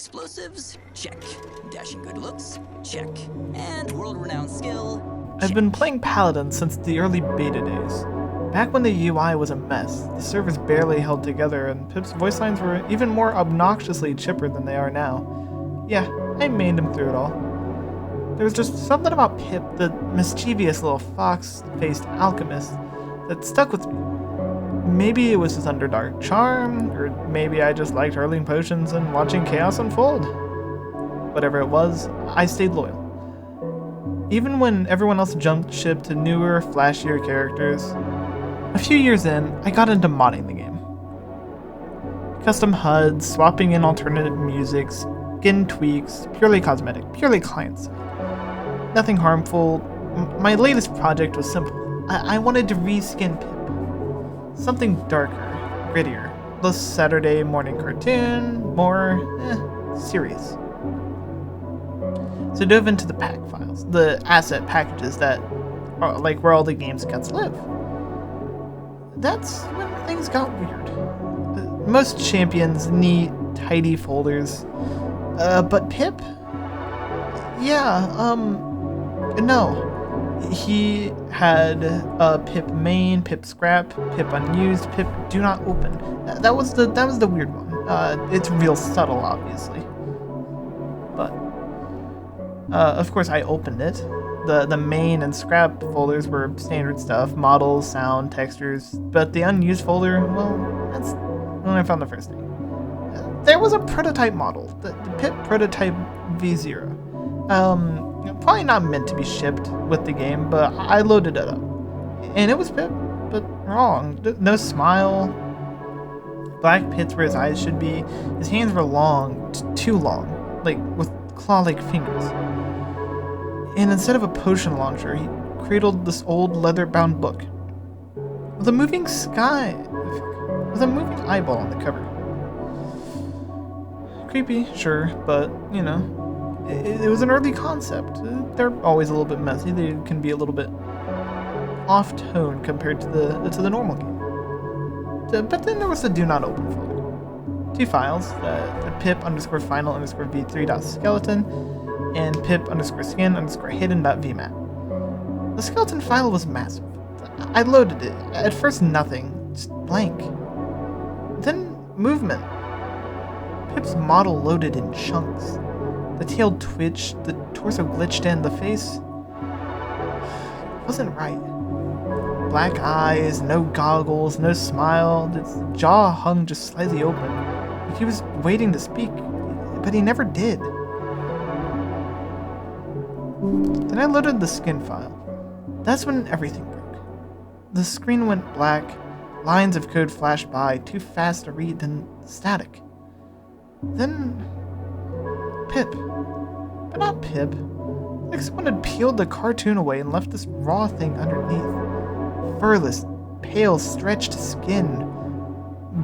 explosives? Check. Dashing good looks? Check. And world-renowned skill? Check. I've been playing Paladins since the early beta days. Back when the UI was a mess, the servers barely held together, and Pip's voice lines were even more obnoxiously chipper than they are now. Yeah, I mained him through it all. There was just something about Pip, the mischievous little fox-faced alchemist, that stuck with me. Maybe it was his underdark charm, or maybe I just liked hurling potions and watching chaos unfold. Whatever it was, I stayed loyal. Even when everyone else jumped ship to newer, flashier characters. A few years in, I got into modding the game. Custom HUDs, swapping in alternative music, skin tweaks, purely cosmetic, purely client-side. Nothing harmful. My latest project was simple. I wanted to reskin Pip. Something darker, grittier, less Saturday morning cartoon, more serious. So I dove into the pack files, the asset packages that are like where all the game's guts live. That's when things got weird. Most champions neat, tidy folders, but Pip? Yeah, no. He had Pip main, Pip scrap, Pip unused, Pip do not open. That was the weird one. It's real subtle, obviously. But of course I opened it. The main and scrap folders were standard stuff, models, sound, textures, but the unused folder, well, that's when I found the first thing. There was a prototype model, the Pip prototype V0. Probably not meant to be shipped with the game, but I loaded it up. And it was Pip, but wrong. No smile, black pits where his eyes should be, his hands were long, too long, like with claw-like fingers. And instead of a potion launcher, he cradled this old leather-bound book with a moving eyeball on the cover. Creepy, sure, but you know, it was an early concept. They're always a little bit messy. They can be a little bit off-tone compared to the normal game. But then there was the do not open folder. Two files, the pip_final_v3.skeleton and pip_skin_hidden.vmap. The skeleton file was massive. I loaded it. At first nothing, just blank. Then movement. Pip's model loaded in chunks. The tail twitched, the torso glitched in, the face wasn't right. Black eyes, no goggles, no smile, his jaw hung just slightly open. Like he was waiting to speak, but he never did. Then I loaded the skin file. That's when everything broke. The screen went black, lines of code flashed by, too fast to read, then static. Then Pip. But not Pip. Like someone had peeled the cartoon away and left this raw thing underneath. Furless, pale, stretched skin.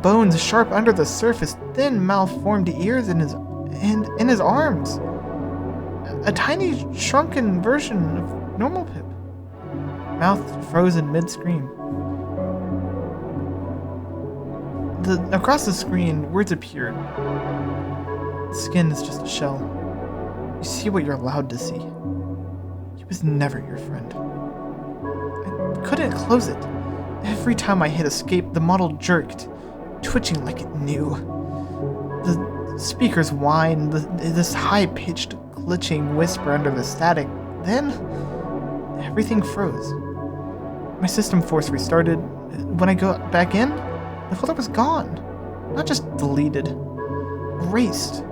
Bones sharp under the surface, thin, malformed ears in his arms. A tiny, shrunken version of normal Pip. Mouth frozen mid-scream. Across the screen, words appeared. Skin is just a shell. You see what you're allowed to see. He was never your friend. I couldn't close it. Every time I hit escape, the model jerked, twitching like it knew. The speakers whined, this high-pitched, glitching whisper under the static. Then, everything froze. My system force restarted. When I got back in, the folder was gone. Not just deleted. Erased.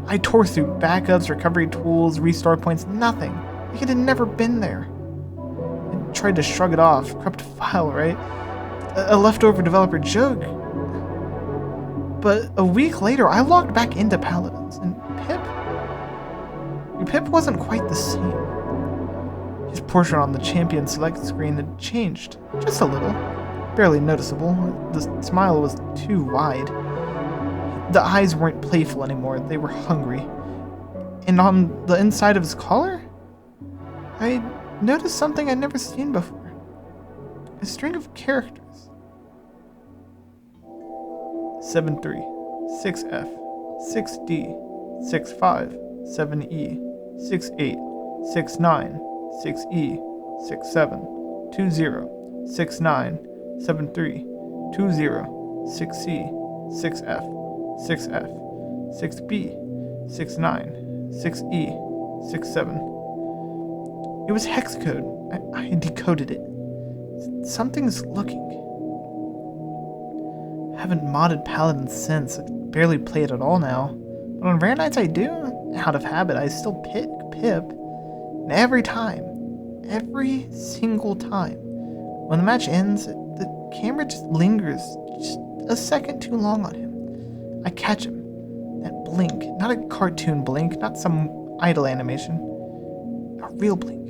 I tore through backups, recovery tools, restart points, nothing. Like it had never been there. I tried to shrug it off. Corrupt file, right? A leftover developer joke. But a week later, I logged back into Paladins, and Pip wasn't quite the same. His portrait on the champion select screen had changed, just a little. Barely noticeable. The smile was too wide. The eyes weren't playful anymore, they were hungry. And on the inside of his collar, I noticed something I'd never seen before. A string of characters. 7-3, 6F, 6D, 65, 7E, 68, 69, 6E, 67, 20, 69, 73, 20, 6C, 6F, 6F, 6B, 69, 6E, 67. It was hex code. I decoded it. Something's looking. Haven't modded Paladins since. I barely play it at all now. But on rare nights I do. Out of habit, I still pick Pip. And every single time, when the match ends, the camera just lingers just a second too long on him. I catch him. That blink. Not a cartoon blink, not some idle animation. A real blink.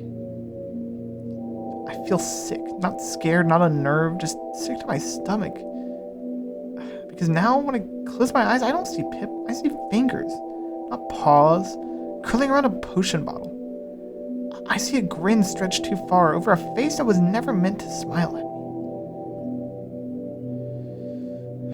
I feel sick. Not scared, not unnerved, just sick to my stomach. Because now when I close my eyes, I don't see Pip. I see fingers, not paws, curling around a potion bottle. I see a grin stretched too far over a face that was never meant to smile at me.